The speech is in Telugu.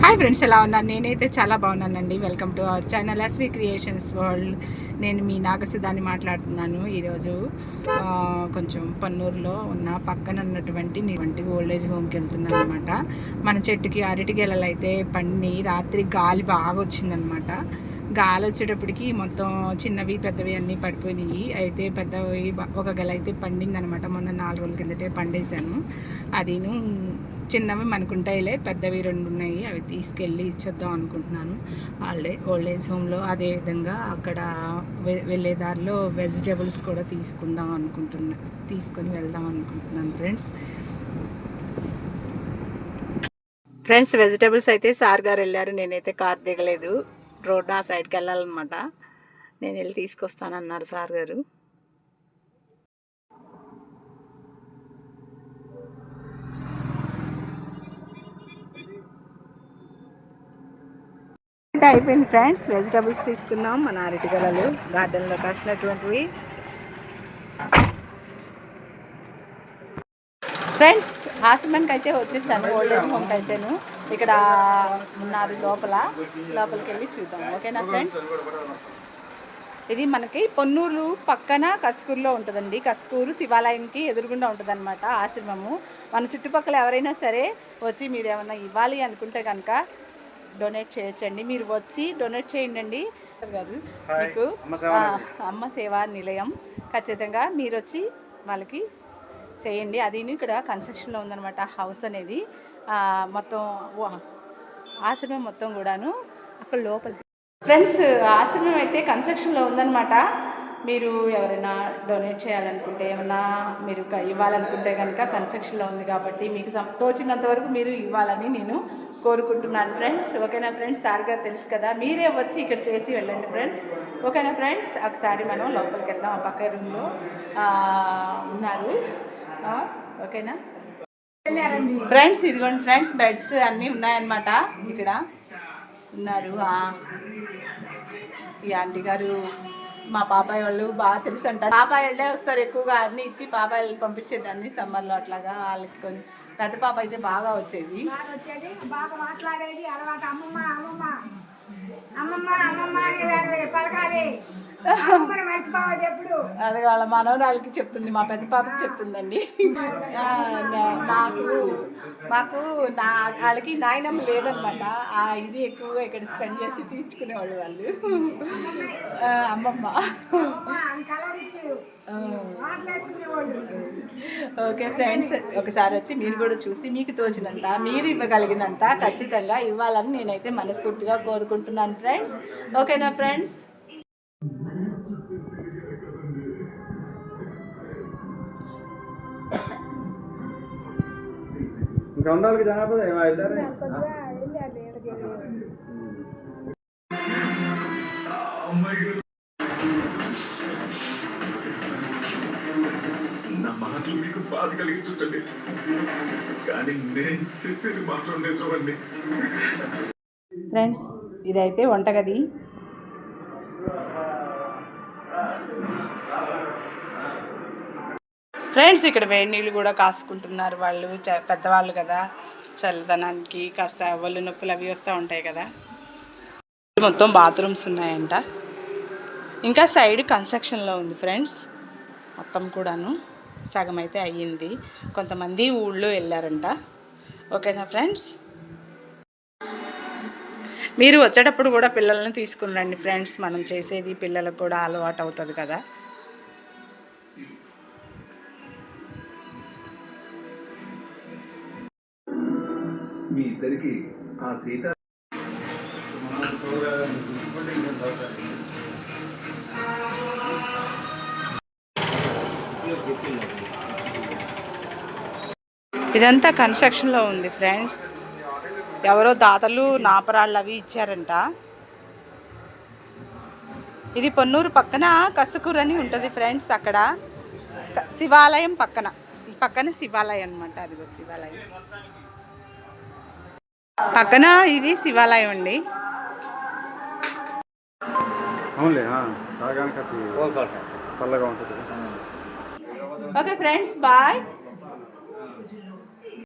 హాయ్ ఫ్రెండ్స్, ఎలా ఉన్నారు? నేనైతే చాలా బాగున్నానండి. Welcome to our channel SV creations world. నేను మీ నాగసుధాని మాట్లాడుతున్నాను. ఈరోజు కొంచెం పన్నూరులో ఉన్న పక్కన ఉన్నటువంటి ఓల్డేజ్ హోమ్కి వెళ్తున్నాను అనమాట. మన చెట్టుకి అరటి గెలలు అయితే పండి రాత్రి గాలి బాగా వచ్చిందనమాట. గాలి వచ్చేటప్పటికి మొత్తం చిన్నవి పెద్దవి అన్నీ పడిపోయినాయి. అయితే పెద్దవి ఒక గెల అయితే పండింది అనమాట. మొన్న 4 రోజుల కిందటే పండేశాను. అదిను చిన్నవి మనకుంటాయిలే, పెద్దవి 2 ఉన్నాయి. అవి తీసుకెళ్ళి ఇచ్చేద్దాం అనుకుంటున్నాను ఓల్డేజ్ హోమ్లో. అదేవిధంగా అక్కడ వెళ్ళే దారిలో వెజిటేబుల్స్ కూడా తీసుకొని వెళ్దాం అనుకుంటున్నాను ఫ్రెండ్స్. వెజిటేబుల్స్ అయితే సార్ గారు వెళ్ళారు, నేనైతే కార్ దిగలేదు. రోడ్ ఆ సైడ్కి వెళ్ళాలన్నమాట. నేను వెళ్ళి తీసుకొస్తానన్నారు సార్ గారు. అయిపోయింది ఫ్రెండ్స్. వెజిటబుల్స్ తీసుకున్నాం. మన అరటి గెలలు గార్డెన్లో కాసినటువంటివి. ఫ్రెండ్స్, హాస్పిటల్కి అయితే వచ్చేసాను. ఓల్డేజ్ హోమ్కి అయితేను ఇక్కడ ఉన్నారు లోపలికి వెళ్ళి చూద్దాం. ఓకేనా ఫ్రెండ్స్? ఇది మనకి పొన్నూరు పక్కన కస్కూరులో ఉంటుందండి. కస్కూరు శివాలయంకి ఎదురుగుండా ఉంటుంది అనమాట ఆశ్రమము. మన చుట్టుపక్కల ఎవరైనా సరే వచ్చి మీరు ఏమైనా ఇవ్వాలి అనుకుంటే కనుక డొనేట్ చేయొచ్చండి. మీరు వచ్చి డొనేట్ చేయండి గారు. మీకు అమ్మ సేవా నిలయం ఖచ్చితంగా మీరు వచ్చి వాళ్ళకి చేయండి. అది ఇక్కడ కన్స్ట్రక్షన్లో ఉందన్నమాట హౌస్ అనేది. మొత్తం ఆశ్రమం మొత్తం కూడాను అక్కడ లోపల. ఫ్రెండ్స్, ఆశ్రమం అయితే కన్స్ట్రక్షన్లో ఉందన్నమాట. మీరు ఎవరైనా డొనేట్ చేయాలనుకుంటే, ఏమైనా మీరు ఇవ్వాలనుకుంటే కనుక కన్స్ట్రక్షన్లో ఉంది కాబట్టి మీకు తోచినంత వరకు మీరు ఇవ్వాలని నేను కోరుకుంటున్నాను ఫ్రెండ్స్. ఓకేనా ఫ్రెండ్స్? సార్ గారు తెలుసు కదా, మీరే వచ్చి ఇక్కడ చేసి వెళ్ళండి ఫ్రెండ్స్. ఓకేనా ఫ్రెండ్స్? ఒకసారి మనం లోపలికి వెళ్దాం. ఆ పక్క రూమ్లో ఉన్నారు. ఓకేనా ఫ్రెండ్స్? ఇదిగోండి ఫ్రెండ్స్, బెడ్స్ అన్నీ ఉన్నాయన్నమాట. ఇక్కడ ఉన్నారు ఈ ఆంటీ గారు. మా పాపాయి వాళ్ళు బాగా తెలుసు అంటారు. పాపాయి వాళ్ళే వస్తారు ఎక్కువగా. అన్నీ ఇచ్చి పాపాయిలు పంపించేదాన్ని సమ్మర్లో అట్లాగా. వాళ్ళకి కొంచెం పెద్ద పాప అయితే బాగా వచ్చేది, బాగా మాట్లాడేది అలవాటు. అమ్మమ్మ అమ్మమ్మ అమ్మమ్మ అమ్మమ్మ పలకాలి, మర్చిపోవద్దు ఎప్పుడు. అది వాళ్ళ మనవరాలకి చెప్తుంది, మా పెద్ద పాపకి చెప్తుందండి. మాకు వాళ్ళకి నాయనమ్మ లేదనమాట. ఇది ఎక్కువగా ఇక్కడ స్పెండ్ చేసి తీర్చుకునేవాళ్ళు వాళ్ళు. అమ్మమ్మ. ఓకే ఫ్రెండ్స్, ఒకసారి వచ్చి మీరు కూడా చూసి మీకు తోచినంత, మీరు ఇవ్వగలిగినంత ఖచ్చితంగా ఇవ్వాలని నేనైతే మనస్ఫూర్తిగా కోరుకుంటున్నాను ఫ్రెండ్స్. ఓకేనా ఫ్రెండ్స్? నా మాటలు మీకు బాధ కలిగించుంటండి, కానీ నేను చెప్పేది మాత్రం నిజమండి. ఫ్రెండ్స్, ఇదైతే వంటగది. ఫ్రెండ్స్, ఇక్కడ వేడి నీళ్ళు కూడా కాసుకుంటున్నారు వాళ్ళు. పెద్దవాళ్ళు కదా, చల్లదనానికి కాస్త ఒళ్ళు నొప్పులు అవి వస్తూ ఉంటాయి కదా. మొత్తం బాత్రూమ్స్ ఉన్నాయంట. ఇంకా సైడ్ కన్స్ట్రక్షన్లో ఉంది ఫ్రెండ్స్. మొత్తం కూడాను సగం అయితే అయ్యింది. కొంతమంది ఊళ్ళో వెళ్ళారంట. ఓకేనా ఫ్రెండ్స్? మీరు వచ్చేటప్పుడు కూడా పిల్లల్ని తీసుకుని రండి ఫ్రెండ్స్. మనం చేసేది పిల్లలకు కూడా అలవాటు అవుతుంది కదా. మీ ఇద్దరికి ఆ సీత ఇదంతా కన్స్ట్రక్షన్లో ఉంది ఫ్రెండ్స్. ఎవరో దాతలు నాపరాళ్ళు అవి ఇచ్చారంట. ఇది పొన్నూరు పక్కన కసుకూరు అని ఉంటుంది ఫ్రెండ్స్. అక్కడ శివాలయం పక్కన శివాలయం అనమాట. అదిగో శివాలయం పక్కన ఇది శివాలయం అండి. Okay friends, bye.